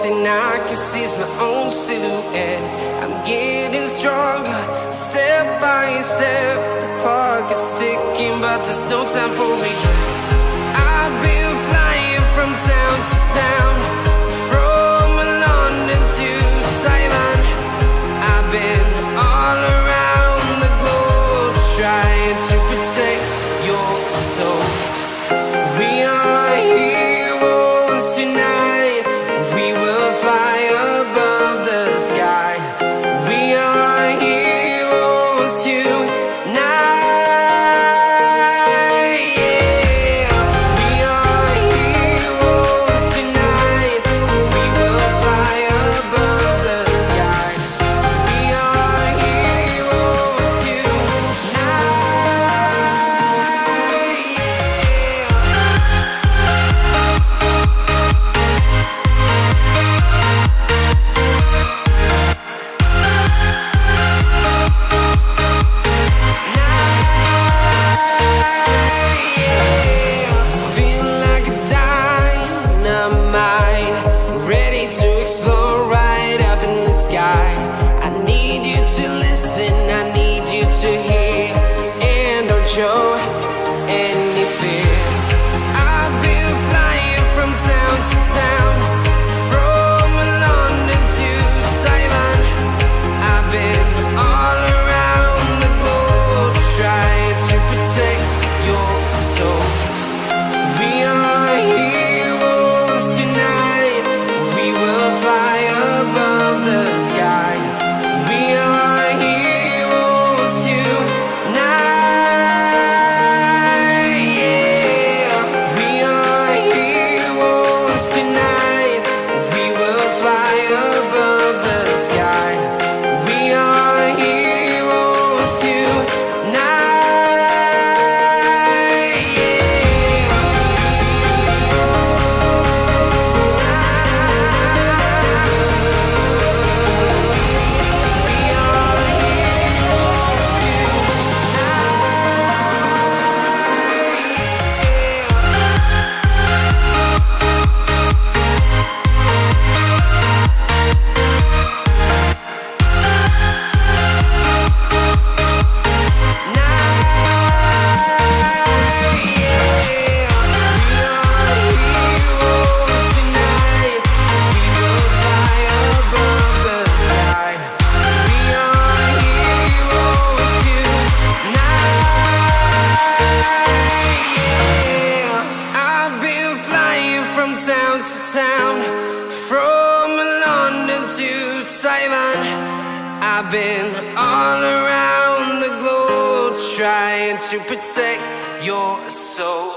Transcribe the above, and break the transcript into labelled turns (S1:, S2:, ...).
S1: thing I can see is my own silhouette. I'm getting stronger, step by step. The clock is ticking, but there's no time for regrets. I've been flying from town to town, from London to Taiwan. I've been all around the globe, trying to protect your soul. We are heroes tonight. We will fly above the sky. We are heroes tonight. Yeah. We are heroes tonight. We will fly above the sky. We are heroes tonight. Feel like a dynamite, ready to explode right up in the sky. I need you to listen, I need you to hear, and don't show any fear. I've been flying from town to town, from London to Taiwan. I've been all around the globe, trying to protect your soul. We are heroes tonight. We will fly above the sky. We are heroes tonight. Yeah. We are heroes tonight. We will fly above the sky. We are heroes tonight. From town to town, from London to Taiwan. I've been all around the globe, trying to protect your soul.